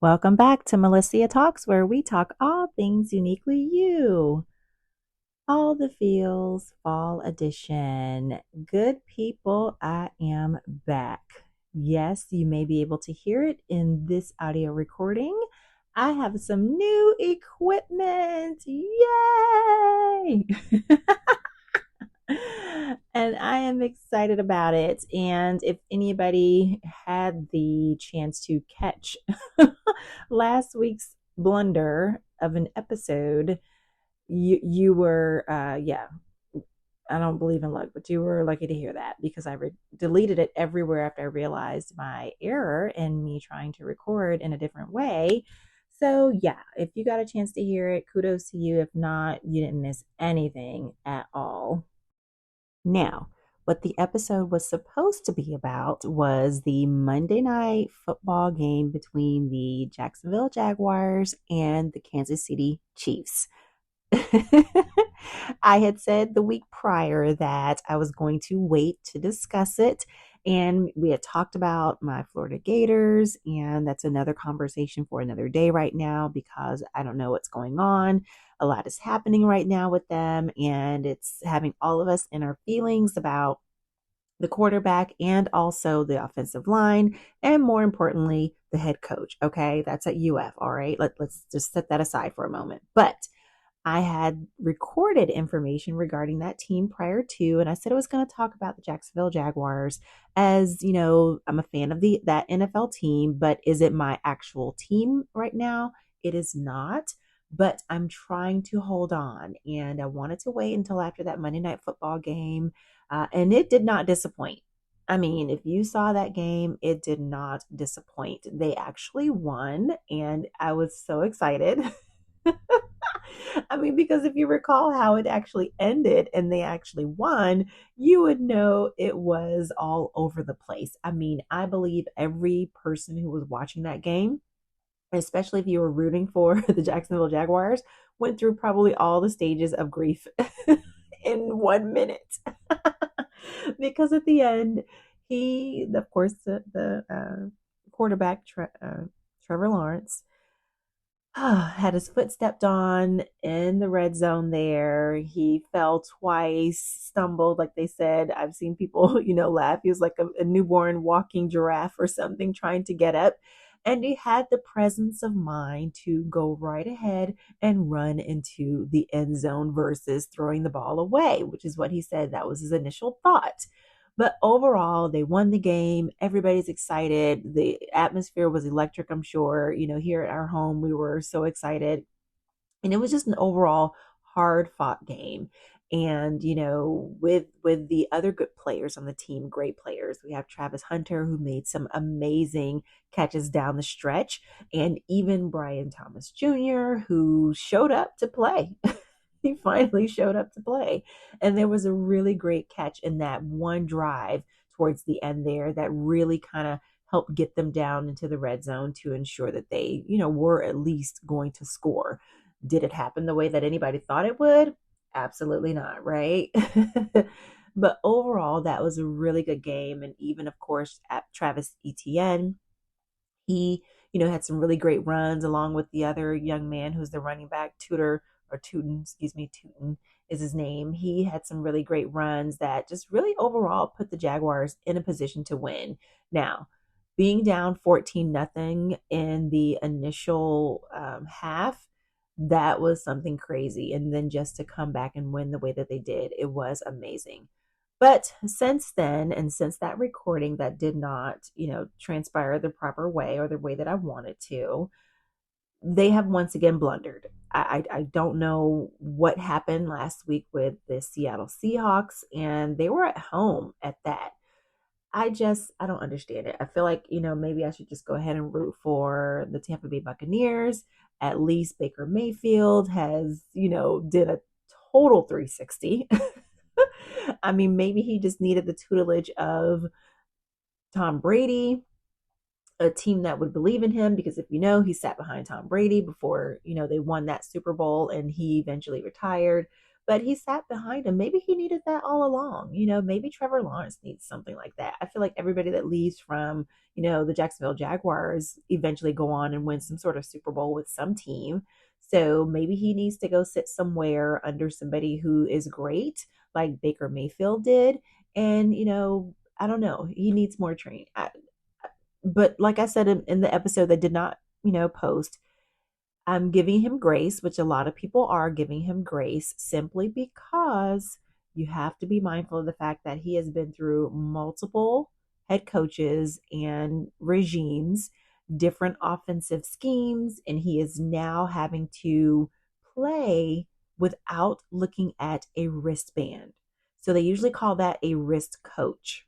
Welcome back to Melissa Talks, where we talk all things uniquely you. All the feels, fall edition. Good people, I am back. Yes, you may be able to hear it in this audio recording. I have some new equipment. Yay! And I am excited about it. And if anybody had the chance to catch last week's blunder of an episode, you were yeah, I don't believe in luck, but you were lucky to hear that because I deleted it everywhere after I realized my error in me trying to record in a different way. So yeah, if you got a chance to hear it, kudos to you. If not, you didn't miss anything at all. Now, what the episode was supposed to be about was the Monday night football game between the Jacksonville Jaguars and the Kansas City Chiefs. I had said the week prior that I was going to wait to discuss it. And we had talked about my Florida Gators, and that's another conversation for another day right now because I don't know what's going on. A lot is happening right now with them, and it's having all of us in our feelings about the quarterback and also the offensive line, and more importantly, the head coach. Okay, that's at UF. All right, let's just set that aside for a moment. But I had recorded information regarding that team prior to, and I said I was going to talk about the Jacksonville Jaguars. As you know, I'm a fan of that NFL team, but is it my actual team right now? It is not, but I'm trying to hold on, and I wanted to wait until after that Monday Night Football game, and it did not disappoint. I mean, if you saw that game, it did not disappoint. They actually won, and I was so excited. I mean, because if you recall how it actually ended and they actually won, you would know it was all over the place. I mean, I believe every person who was watching that game, especially if you were rooting for the Jacksonville Jaguars, went through probably all the stages of grief in 1 minute. Because at the end, of course, the quarterback, Trevor Lawrence, had his foot stepped on in the red zone there. He fell twice, stumbled, like they said. I've seen people, laugh. He was like a newborn walking giraffe or something trying to get up. And he had the presence of mind to go right ahead and run into the end zone versus throwing the ball away, which is what he said. That was his initial thought. But overall, they won the game. Everybody's excited. The atmosphere was electric, I'm sure. Here at our home, we were so excited. And it was just an overall hard fought game. And, with the other good players on the team, great players, we have Travis Hunter, who made some amazing catches down the stretch, and even Brian Thomas Jr., who showed up to play. He finally showed up to play. And there was a really great catch in that one drive towards the end there that really kind of helped get them down into the red zone to ensure that they, were at least going to score. Did it happen the way that anybody thought it would? Absolutely not, right? But overall, that was a really good game. And even, of course, at Travis Etienne, he, had some really great runs along with the other young man who's the running back, Tootin is his name. He had some really great runs that just really overall put the Jaguars in a position to win. Now, being down 14-0 in the initial half, that was something crazy. And then just to come back and win the way that they did, it was amazing. But since then, and since that recording that did not, transpire the proper way or the way that I wanted to, they have once again blundered. I don't know what happened last week with the Seattle Seahawks, and they were at home at that. I don't understand it. I feel like, maybe I should just go ahead and root for the Tampa Bay Buccaneers. At least Baker Mayfield has, did a total 360. I mean, maybe he just needed the tutelage of Tom Brady, a team that would believe in him, because if he sat behind Tom Brady before, they won that Super Bowl and he eventually retired. but he sat behind him. Maybe he needed that all along. Maybe Trevor Lawrence needs something like that. I feel like everybody that leaves from, the Jacksonville Jaguars eventually go on and win some sort of Super Bowl with some team. So maybe he needs to go sit somewhere under somebody who is great, like Baker Mayfield did. And, I don't know, he needs more training. But like I said in the episode that did not, post, I'm giving him grace, which a lot of people are giving him grace simply because you have to be mindful of the fact that he has been through multiple head coaches and regimes, different offensive schemes, and he is now having to play without looking at a wristband. So they usually call that a wrist coach.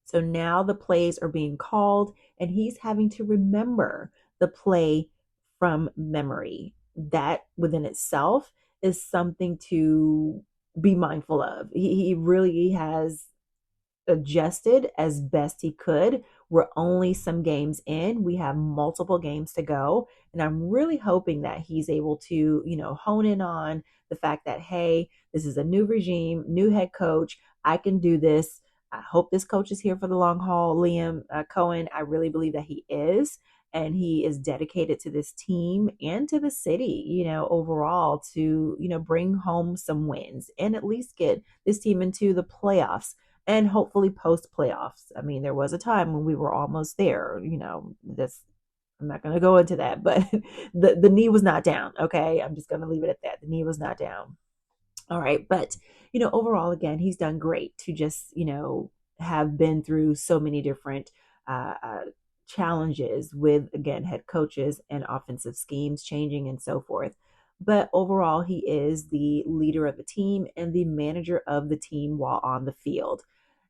So now the plays are being called, and he's having to remember the play from memory. That within itself is something to be mindful of. He really has adjusted as best he could. We're only some games in. We have multiple games to go. And I'm really hoping that he's able to, hone in on the fact that, hey, this is a new regime, new head coach. I can do this. I hope this coach is here for the long haul. Liam Cohen, I really believe that he is. And he is dedicated to this team and to the city, overall to, bring home some wins and at least get this team into the playoffs and hopefully post playoffs. I mean, there was a time when we were almost there, that's I'm not going to go into that, but the knee was not down. Okay. I'm just going to leave it at that. The knee was not down. All right. But, overall, again, he's done great to just, have been through so many different challenges with, again, head coaches and offensive schemes changing and so forth. But overall, he is the leader of the team and the manager of the team while on the field.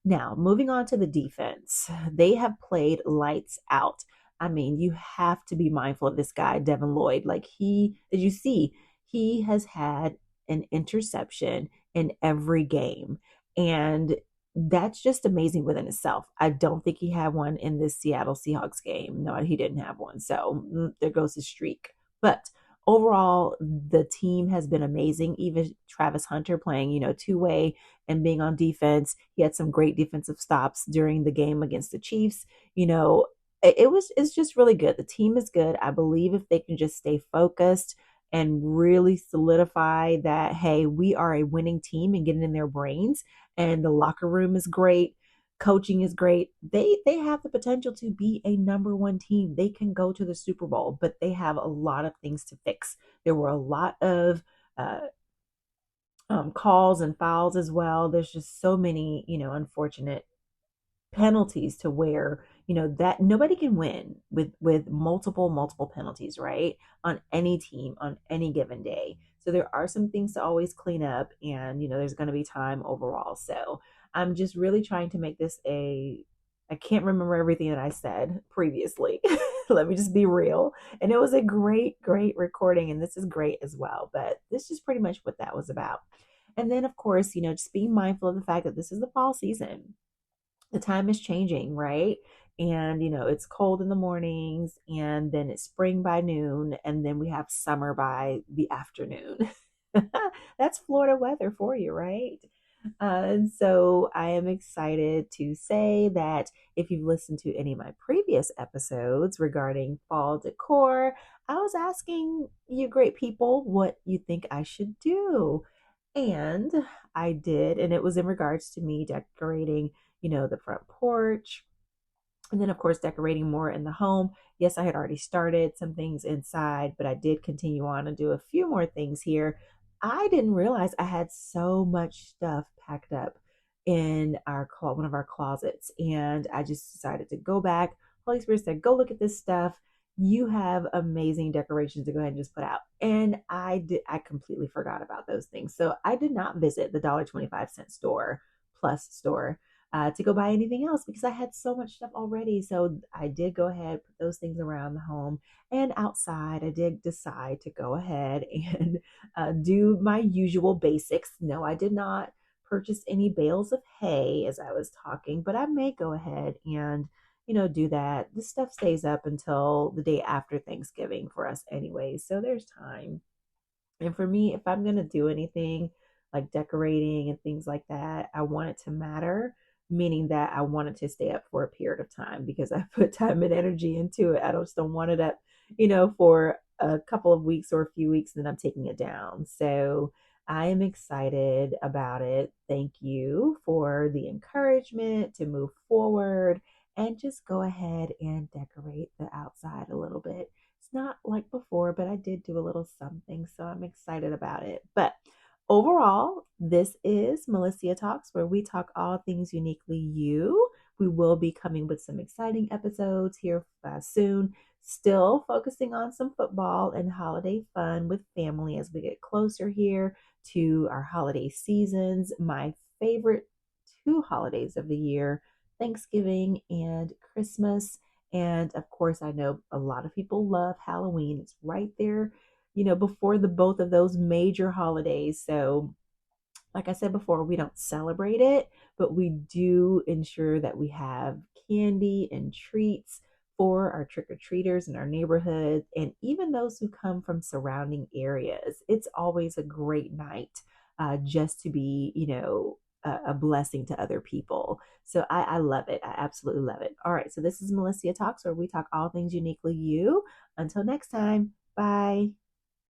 Now, moving on to the defense, they have played lights out. I mean, you have to be mindful of this guy, Devin Lloyd. Like as you see, he has had an interception in every game. And that's just amazing within itself. I don't think he had one in this Seattle Seahawks game. No, he didn't have one. So there goes his streak. But overall, the team has been amazing. Even Travis Hunter playing, two-way and being on defense. He had some great defensive stops during the game against the Chiefs. It's just really good. The team is good. I believe if they can just stay focused and really solidify that, hey, we are a winning team and get it in their brains, and the locker room is great, coaching is great. They have the potential to be a number one team. They can go to the Super Bowl, but they have a lot of things to fix. There were a lot of calls and fouls as well. There's just so many, unfortunate penalties to where that nobody can win with multiple penalties, right, on any team on any given day. So there are some things to always clean up, and there's going to be time overall. So I'm just really trying to make this I can't remember everything that I said previously. Let me just be real. And it was a great recording, and this is great as well, but this is pretty much what that was about. And then of course, just being mindful of the fact that this is the fall season. The time is changing, right? And it's cold in the mornings, and then it's spring by noon, and then we have summer by the afternoon. That's Florida weather for you, right? And so I am excited to say that if you've listened to any of my previous episodes regarding fall decor, I was asking you great people what you think I should do. And I did, and it was in regards to me decorating, the front porch, and then, of course, decorating more in the home. Yes, I had already started some things inside, but I did continue on and do a few more things here. I didn't realize I had so much stuff packed up in one of our closets, and I just decided to go back. Holy Spirit said, "Go look at this stuff. You have amazing decorations to go ahead and just put out." And I completely forgot about those things. So I did not visit the $1.25 store plus store to go buy anything else because I had so much stuff already. So I did go ahead, put those things around the home and outside. I did decide to go ahead and do my usual basics. No, I did not purchase any bales of hay as I was talking, but I may go ahead and do that. This stuff stays up until the day after Thanksgiving for us anyway, so there's time. And for me, if I'm going to do anything like decorating and things like that, I want it to matter, meaning that I want it to stay up for a period of time because I put time and energy into it. I just don't want it up, for a couple of weeks or a few weeks, and then I'm taking it down. So I am excited about it. Thank you for the encouragement to move forward and just go ahead and decorate the outside a little bit. It's not like before, but I did do a little something, so I'm excited about it. But overall, this is Melissa Talks, where we talk all things uniquely you. We will be coming with some exciting episodes here soon, still focusing on some football and holiday fun with family as we get closer here to our holiday seasons. My favorite two holidays of the year, Thanksgiving and Christmas. And of course, I know a lot of people love Halloween. It's right there, before the both of those major holidays. So like I said before, we don't celebrate it, but we do ensure that we have candy and treats for our trick or treaters in our neighborhood and even those who come from surrounding areas. It's always a great night just to be, a blessing to other people. So I love it. I absolutely love it. All right. So this is Melissa Talks, where we talk all things uniquely you. Until next time, bye.